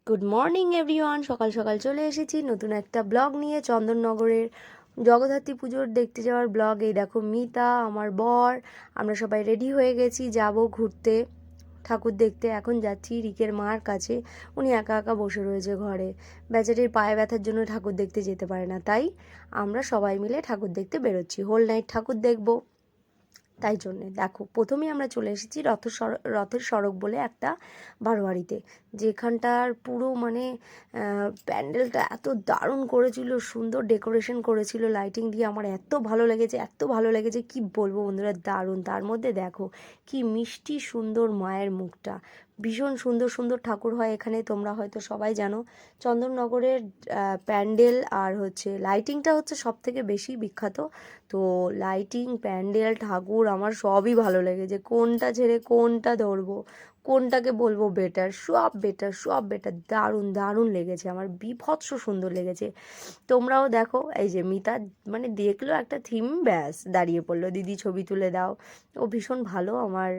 Good morning everyone. সকাল সকাল চলে এসেছি নতুন একটা ব্লগ নিয়ে, চন্দননগরের জগদ্ধাত্রী পুজোর দেখতে যাওয়ার ব্লগ। এই দেখো মিতা, আমার বর, আমরা সবাই রেডি হয়ে গেছি, যাব ঘুরতে, ঠাকুর দেখতে। এখন যাচ্ছি রিকের মার কাছে। উনি একা একা বসে রয়েছে ঘরে, বেচারির পায়ে ব্যথার জন্য ঠাকুর দেখতে যেতে পারে না, তাই আমরা সবাই মিলে ঠাকুর দেখতে বেরোচ্ছি। হোল নাইট ঠাকুর দেখবো। তাই জন্যে দেখো প্রথমেই আমরা চলে এসেছি রথের সড়ক বলে একটা বারোয়ারিতে, যেখানটার পুরো মানে প্যান্ডেলটা এত দারুণ করেছিল, সুন্দর ডেকোরেশন করেছিল লাইটিং দিয়ে। আমার এত ভালো লেগেছে, এত ভালো লেগেছে কি বলবো বন্ধুরা, দারুণ। তার মধ্যে দেখো কি মিষ্টি সুন্দর মায়ের মুখটা, ভীষণ সুন্দর সুন্দর ঠাকুর হয় এখানে, তোমরা হয়তো সবাই জানো। চন্দননগরের প্যান্ডেল আর হচ্ছে লাইটিংটা হচ্ছে সব থেকে বেশি বিখ্যাত। তো লাইটিং, প্যান্ডেল, ঠাকুর আমার সবই ভালো লেগেছে। কোনটা ছেড়ে কোনটা ধরবো, কোনটাকে বলবো বেটার, সব বেটার, সব বেটার। দারুণ দারুণ লেগেছে আমার, বীভৎস সুন্দর লেগেছে। তোমরাও দেখো। এই যে মিতা মানে দেখলো একটা থিম, ব্যাস দাঁড়িয়ে পড়লো, দিদি ছবি তুলে দাও। ও ভীষণ ভালো আমার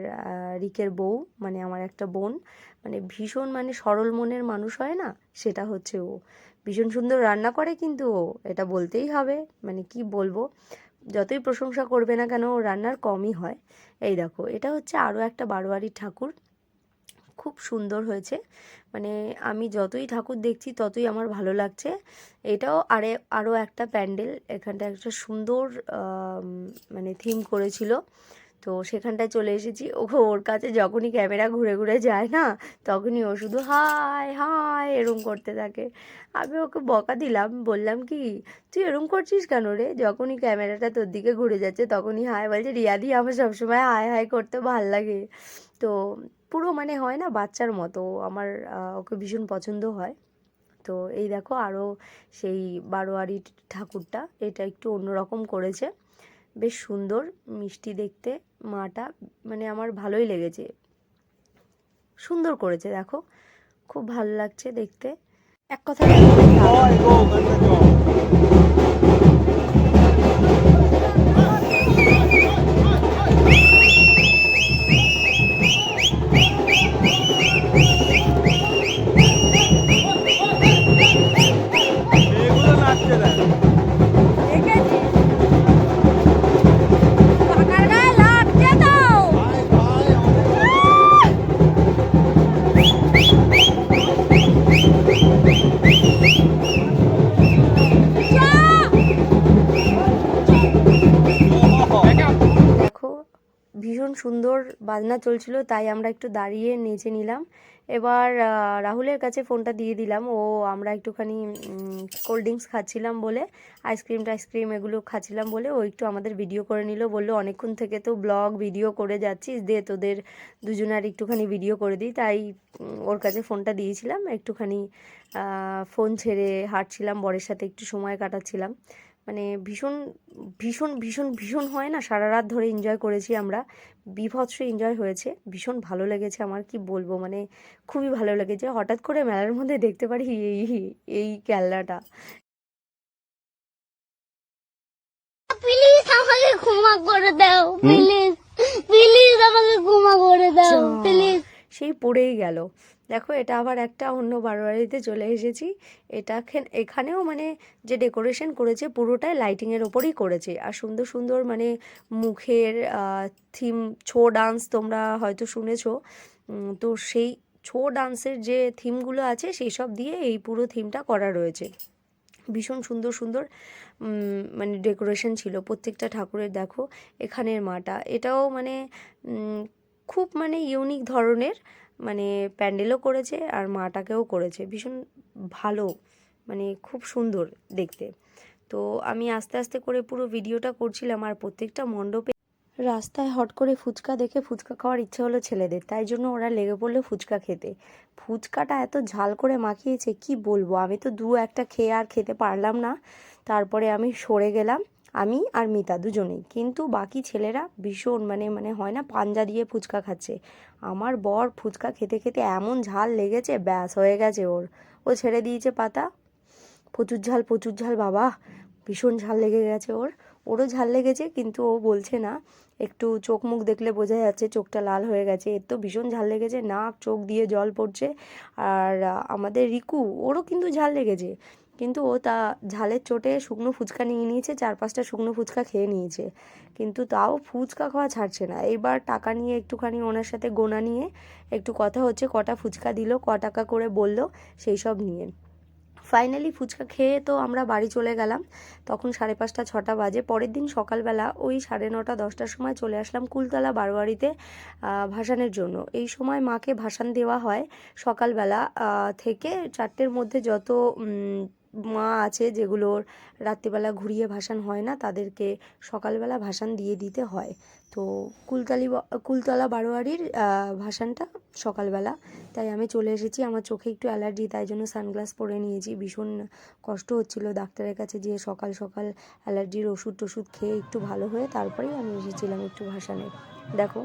রিকের বউ, মানে আমার একটা বোন, মানে ভীষণ মানে সরল মনের মানুষ হয় না, সেটা হচ্ছে ও। ভীষণ সুন্দর রান্না করে কিন্তু ও, এটা বলতেই হবে। মানে কি বলবো, যতই প্রশংসা করবে না কেন ওর রান্নার কমই হয়। এই দেখো এটা হচ্ছে আরও একটা বারোয়ারি ঠাকুর, খুব সুন্দর হয়েছে। মানে আমি যতই ঠাকুর দেখছি ততই আমার ভালো লাগছে। এটাও আরও একটা প্যান্ডেল, এখানটা একটা সুন্দর মানে থিম করেছিল। তো সেখানটায় চলে এসেছি। ওর কাছে যখনই ক্যামেরা ঘুরে ঘুরে যায় না, তখনই ও শুধু হাই হাই এরম করতে থাকে। আমি ওকে বকা দিলাম, বললাম কি তুই এরম করছিস কেন রে, যখনই ক্যামেরাটা তোর দিকে ঘুরে যাচ্ছে তখনই হাই বলছে। রিয়াদি আমার সবসময় হাই হাই করতে ভাল লাগে। তো পুরো মানে হয় না বাচ্চার মতো, আমার ওকে ভীষণ পছন্দ হয়। তো এই দেখো আরও সেই বারোয়ারি ঠাকুরটা, এটা একটু অন্যরকম করেছে, বেশ সুন্দর মিষ্টি দেখতে মাটা, মানে আমার ভালোই লেগেছে, সুন্দর করেছে দেখো, খুব ভালো লাগছে দেখতে। এক কথা দেখো ভীষণ সুন্দর বাজনা চলছিল, তাই আমরা একটু দাঁড়িয়ে নেচে নিলাম। এবার রাহুলের কাছে ফোনটা দিয়ে দিলাম। আমরা একটুখানি কোল্ড ড্রিঙ্কস খাচ্ছিলাম বলে, আইসক্রিম এগুলো খাচ্ছিলাম বলে ও একটু আমাদের ভিডিও করে নিল। বললো অনেকক্ষণ থেকে তো ব্লগ ভিডিও করে যাচ্ছিস, দে তোদের দুজনের একটুখানি ভিডিও করে দিই। তাই ওর কাছে ফোনটা দিয়েছিলাম, একটুখানি ফোন ছেড়ে হাঁটছিলাম, বরের সাথে একটু সময় কাটাচ্ছিলাম। মানে ভীষণ ভীষণ ভীষণ ভীষণ হয় না, সারা রাত ধরে এনজয় করেছি আমরা, বীভৎস এনজয় হয়েছে, ভীষণ ভালো লেগেছে আমার, কি বলবো মানে খুবই ভালো লেগেছে। হঠাৎ করে মেলার মধ্যে দেখতে পারি এই এই খেলনাটা। প্লিজ আমাকে ক্ষমা করে দাও, প্লিজ প্লিজ আমাকে ক্ষমা করে দাও প্লিজ। সেই পড়েই গেল। দেখো এটা আবার একটা অন্য বারোয়ারিতে চলে এসেছি। এখানেও মানে যে ডেকোরেশন করেছে পুরোটাই লাইটিংয়ের ওপরই করেছে, আর সুন্দর সুন্দর মানে মুখের থিম, ছো ডান্স তোমরা হয়তো শুনেছো। তো সেই ছো ডান্সের যে থিমগুলো আছে সেই সব দিয়ে এই পুরো থিমটা করা রয়েছে। ভীষণ সুন্দর সুন্দর মানে ডেকোরেশন ছিল প্রত্যেকটা ঠাকুরের। দেখো এখানের মাটা, এটাও মানে খুব মানে ইউনিক ধরনের, মানে প্যান্ডেলও করেছে আর মাটাকেও করেছে ভীষণ ভালো, মানে খুব সুন্দর দেখতে। তো আমি আস্তে আস্তে করে পুরো ভিডিওটা করছিলাম, আর প্রত্যেকটা মণ্ডপে রাস্তায় হট করে ফুচকা দেখে ফুচকা খাওয়ার ইচ্ছে হলো ছেলেদের, তাই জন্য ওরা লেগে পড়লো ফুচকা খেতে। ফুচকাটা এত ঝাল করে মাখিয়েছে কি বলবো, আমি তো একটা খেয়ে আর খেতে পারলাম না। তারপরে আমি সরে গেলাম, আমি আর মিতা দুজনেই। কিন্তু বাকি ছেলেরা ভীষণ মানে মানে হয় না পাঞ্জা দিয়ে ফুচকা খাচ্ছে। আমার বর ফুচকা খেতে খেতে এমন ঝাল লেগেছে, ব্যাস হয়ে গেছে ওর, ও ছেড়ে দিয়েছে পাতা। প্রচুর ঝাল প্রচুর ঝাল বাবা, ভীষণ ঝাল লেগে গেছে ওর। ও ওরও ঝাল লেগেছে, কিন্তু ও বলছে না, একটু চোখ মুখ দেখলে বোঝা যাচ্ছে চোখটা লাল হয়ে গেছে, এর তো ভীষণ ঝাল লেগেছে, নাক চোখ দিয়ে জল পড়ছে। আর আমাদের রিকু, ওরও কিন্তু ঝাল লেগেছে, কিন্তু ও তা ঝালের চোটে শুকনো ফুচকা নিয়ে নিয়েছে, 4-5টা শুকনো ফুচকা খেয়ে নিয়েছে, কিন্তু তাও ফুচকা খাওয়া ছাড়ছে না। এইবার টাকা নিয়ে একটুখানি ওনার সাথে গোনা নিয়ে একটু কথা হচ্ছে, কটা ফুচকা দিল, ক টাকা করে বলল, সেই সব নিয়ে ফাইনালি ফুচকা খেয়ে তো আমরা বাড়ি চলে গেলাম। তখন 5:30-6টা বাজে। পরের দিন সকালবেলা ওই 9:30-10টার সময় চলে আসলাম কুলতলা বারোয়ারিতে ভাসানের জন্য। এই সময় মাকে ভাসান দেওয়া হয় সকালবেলা থেকে 4টের মধ্যে। যত মা আছে যেগুলোর রাত্রিবেলা ঘুরিয়ে ভাসান হয় না, তাদেরকে সকালবেলা ভাসান দিয়ে দিতে হয়। তো কুলতলা বারোয়ারির ভাসানটা সকালবেলা, তাই আমি চলে এসেছি। আমার চোখে একটু অ্যালার্জি, তাই জন্য সানগ্লাস পরে নিয়েছি। ভীষণ কষ্ট হচ্ছিল ডাক্তারের কাছে যেয়ে সকাল সকাল অ্যালার্জির ওষুধ টষুধ খেয়ে একটু ভালো হয়ে তারপরেই আমি এসেছিলাম একটু ভাসানে। দেখো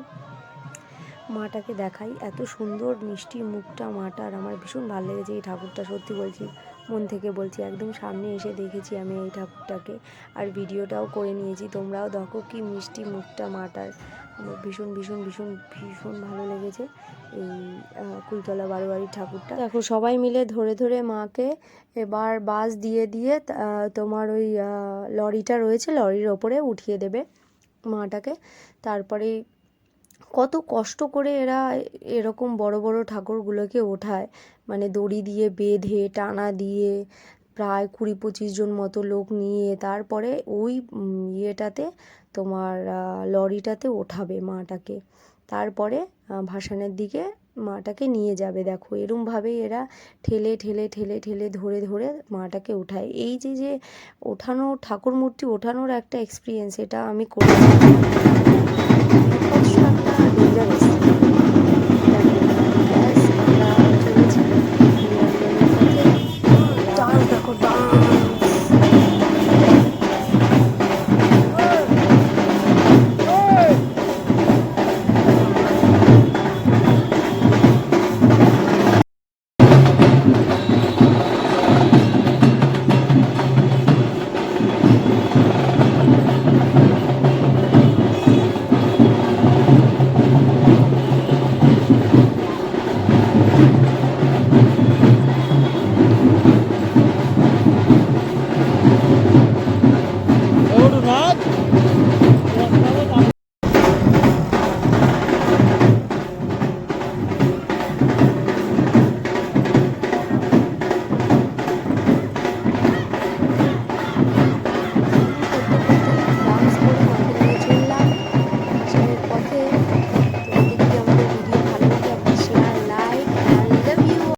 মাটাকে দেখাই, এত সুন্দর মিষ্টি মুখটা মাটার, আমার ভীষণ ভালো লেগেছে এই ঠাকুরটা, সত্যি বলছি, মন থেকে বলছি। একদম সামনে এসে দেখেছি আমি এই ঠাকুরটাকে, আর ভিডিওটাও করে নিয়েছি। তোমরাও দেখো কি মিষ্টি মুখটা মাটার, আমার ভীষণ ভীষণ ভীষণ ভীষণ ভালো লেগেছে এই কুলতলা বারোয়ারির ঠাকুরটা। দেখো সবাই মিলে ধরে ধরে মাকে এবার বাস দিয়ে দিয়ে তোমার ওই লরিটা রয়েছে, লরির ওপরে উঠিয়ে দেবে মাটাকে। তারপরে কত কষ্ট করে এরা এরকম বড় বড় ঠাকুরগুলোকে ওঠায়, মানে দড়ি দিয়ে বেঁধে টানা দিয়ে প্রায় 20-25 জন মতো লোক নিয়ে তারপরে ওই ইয়েটাতে তোমার লরিটাতে ওঠাবে মাটাকে, তারপরে ভাসানের দিকে মাটাকে নিয়ে যাবে। দেখো এরমভাবেই এরা ঠেলে ঠেলে ঠেলে ঠেলে ধরে ধরে মাটাকে ওঠায়। এই যে যে ওঠানো ঠাকুর মূর্তি ওঠানোর একটা এক্সপিরিয়েন্স, এটা আমি করেছি, ডেঞ্জারাস।